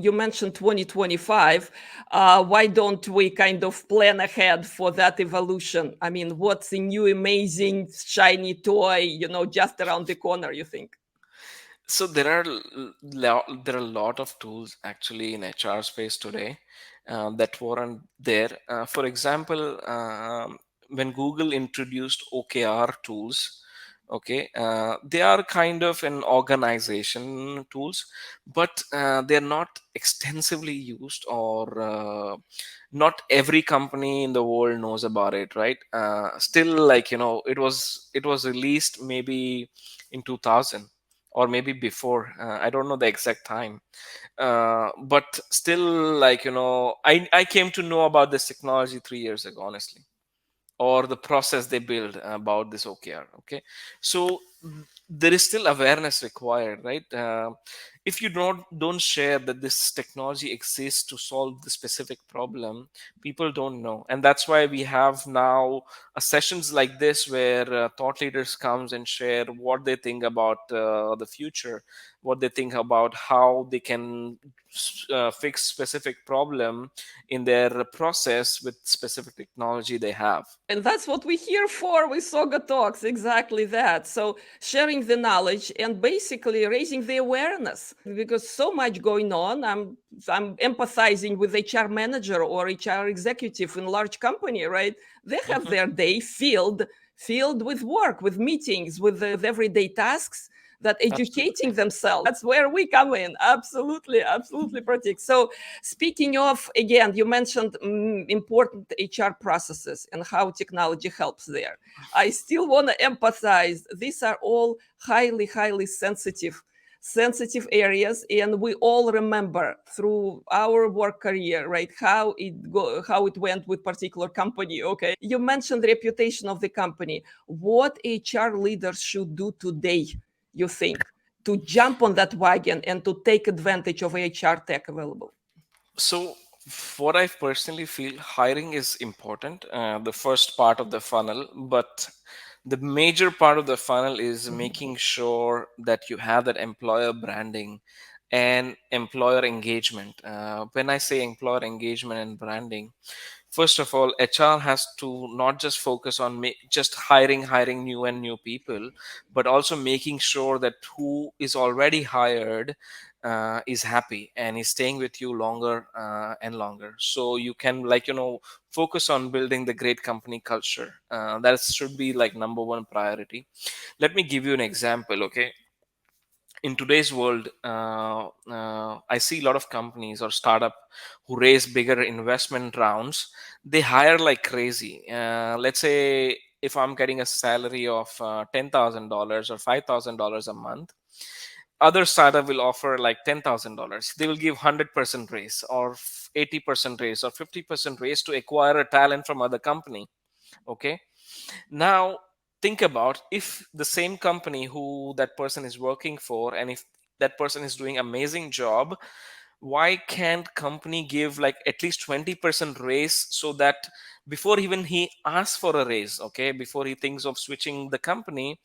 You mentioned 2025. Why don't we kind of plan ahead for that evolution? I mean, what's a new, amazing, shiny toy, just around the corner, you think? So there are a lot of tools actually in HR space today that weren't there. For example, when Google introduced OKR tools, okay, they are kind of an organization tools, but they're not extensively used, or not every company in the world knows about it, right? Still, like, it was released maybe in 2000 or maybe before. I don't know the exact time, but still, like, I came to know about this technology 3 years ago, honestly, or the process they build about this OKR. Okay, so there is still awareness required, right? If you don't share that this technology exists to solve the specific problem, people don't know. And that's why we have now sessions like this, where thought leaders comes and share what they think about the future, what they think about how they can fix specific problem in their process with specific technology they have. And that's what we're here for with SaugaTalks, exactly that. So sharing the knowledge and basically raising the awareness, because so much going on. I'm empathizing with HR manager or HR executive in large company, right? They have Mhm. their day filled with work, with meetings, with everyday tasks, that educating Absolutely. themselves. That's where we come in. Absolutely, absolutely, Pratik. So speaking of, again, you mentioned important HR processes and how technology helps there. I still want to emphasize these are all highly, highly sensitive areas, and we all remember through our work career, right, how it went with particular company. Okay, you mentioned the reputation of the company. What HR leaders should do today, you think, to jump on that wagon and to take advantage of HR tech available? So, what I personally feel, hiring is important, the first part of the funnel, but the major part of the funnel is making sure that you have that employer branding and employer engagement. When I say employer engagement and branding, first of all, HR has to not just focus on just hiring new people, but also making sure that who is already hired is happy and is staying with you longer and longer. So you can, like, focus on building the great company culture. That should be like number one priority. Let me give you an example. Okay, in today's world, I see a lot of companies or startup who raise bigger investment rounds. They hire like crazy. Let's say if I'm getting a salary of $10,000 or $5,000 a month, other startup will offer like $10,000. They will give 100% raise, or 80% raise, or 50% raise to acquire a talent from other company. Okay, now think about, if the same company who that person is working for, and if that person is doing amazing job, why can't company give like at least 20% raise, so that before even he asks for a raise, okay, before he thinks of switching the company,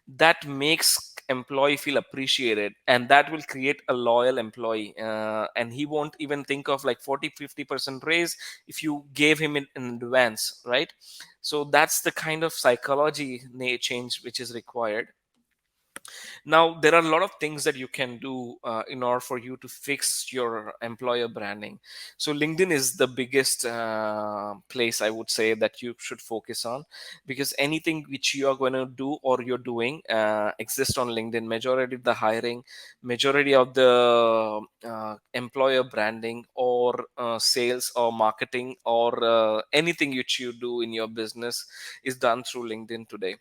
that makes employee feel appreciated, and that will create a loyal employee, and he won't even think of like 40-50% raise if you gave him in advance, right? So that's the kind of psychology change which is required. Now, there are a lot of things that you can do in order for you to fix your employer branding. So LinkedIn is the biggest place, I would say, that you should focus on, because anything which you are going to do or you're doing exists on LinkedIn. Majority of the hiring, majority of the employer branding, or sales or marketing, or anything which you do in your business is done through LinkedIn today.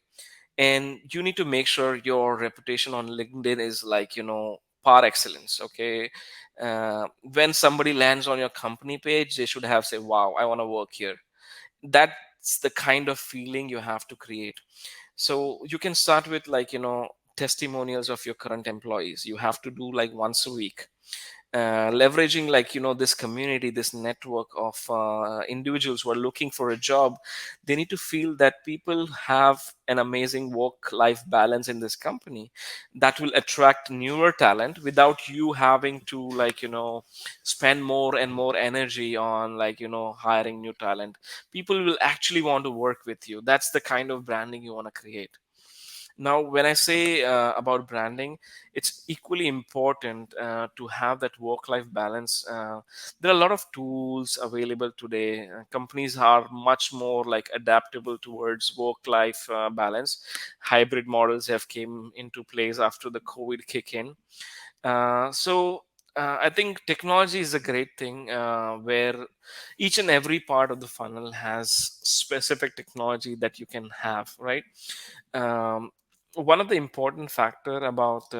And you need to make sure your reputation on LinkedIn is like, par excellence. Okay, when somebody lands on your company page, they should have say, wow, I want to work here. That's the kind of feeling you have to create. So you can start with, like, testimonials of your current employees. You have to do like once a week. leveraging this community, this network of individuals who are looking for a job. They need to feel that people have an amazing work life balance in this company that will attract newer talent without you having to spend more and more energy on hiring new talent. People will actually want to work with you. That's the kind of branding you want to create. Now, when I say about branding, it's equally important to have that work life balance. There are a lot of tools available today. Companies are much more adaptable towards work life balance. Hybrid models have came into place after the COVID kick in. I think technology is a great thing, where each and every part of the funnel has specific technology that you can have, right? um, One of the important factor about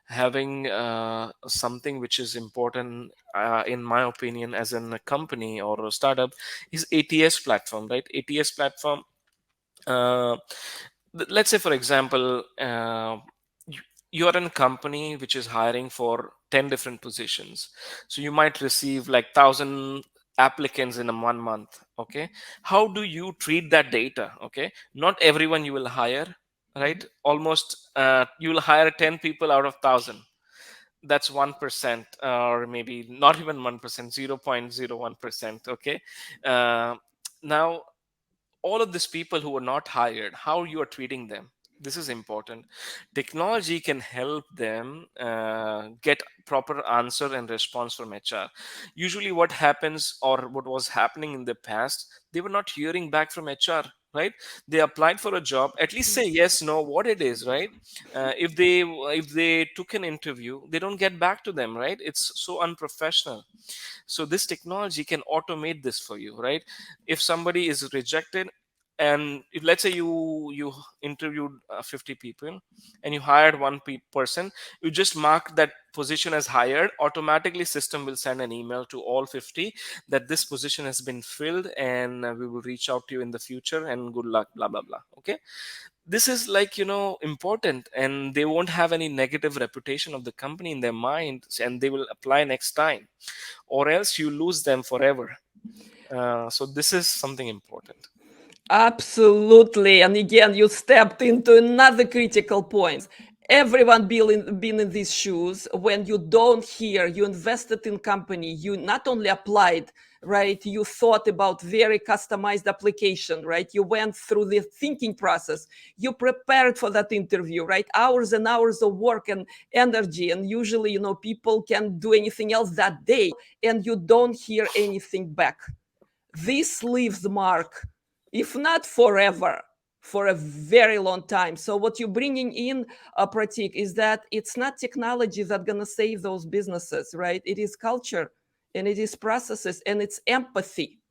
having something which is important, in my opinion, as in a company or a startup, is ATS platform, right? ATS platform, uh, let's say for example, you are in a company which is hiring for 10 different positions. So you might receive 1,000 applicants in a 1 month. Okay, how do you treat that data? Okay, not everyone you will hire, right? Almost you will hire 10 people out of 1,000. That's 1%, or maybe not even 1%, 0.01%. Okay. uh, Now, all of these people who are not hired, how you are treating them, this is important. Technology can help them get proper answer and response from HR. Usually what happens, or what was happening in the past, they were not hearing back from HR, right? They applied for a job, at least say yes, no, what it is, right? If they took an interview, they don't get back to them, right? It's so unprofessional. So this technology can automate this for you, right? If somebody is rejected, and if, let's say, you interviewed 50 people and you hired one person, you just mark that position as hired. Automatically system will send an email to all 50 that this position has been filled, and we will reach out to you in the future, and good luck, blah blah blah. Okay, this is important, and they won't have any negative reputation of the company in their mind, and they will apply next time, or else you lose them forever. So this is something important. Absolutely. And again, you stepped into another critical point. Everyone been in these shoes. When you don't hear, you invested in company, you not only applied, right? You thought about very customized application, right? You went through the thinking process. You prepared for that interview, right? Hours and hours of work and energy. And usually, people can do anything else that day, and you don't hear anything back. This leaves mark, if not forever, for a very long time. So what you're bringing in, Pratik, is that it's not technology that's going to save those businesses, right? It is culture, and it is processes, and it's empathy.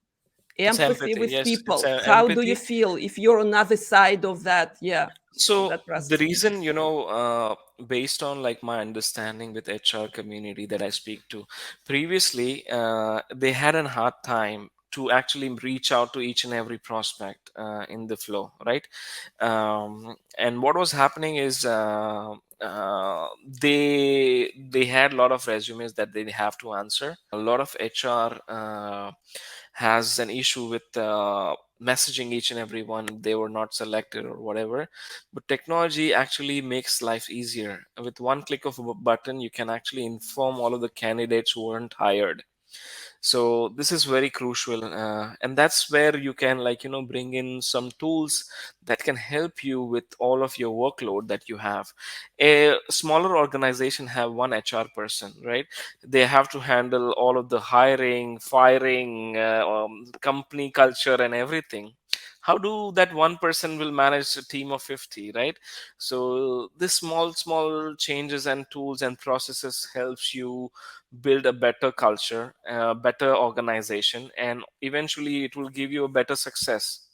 It's Empathy empathy. with Yes, it's people. How do you empathy. feel if you're on the other side of that? Yeah, of So that the process. reason, based on my understanding with HR community that I speak to, previously, they had a hard time to actually reach out to each and every prospect in the flow, right? And what was happening is, they had a lot of resumes that they have to answer. A lot of HR has an issue with messaging each and every one, they were not selected or whatever. But technology actually makes life easier. With one click of a button, you can actually inform all of the candidates who weren't hired. So this is very crucial, and that's where you can bring in some tools that can help you with all of your workload that you have. A smaller organization have one HR person, right? They have to handle all of the hiring, firing, company culture and everything. How do that one person will manage a team of 50, right? So this small changes and tools and processes helps you build a better culture, a better organization, and eventually it will give you a better success.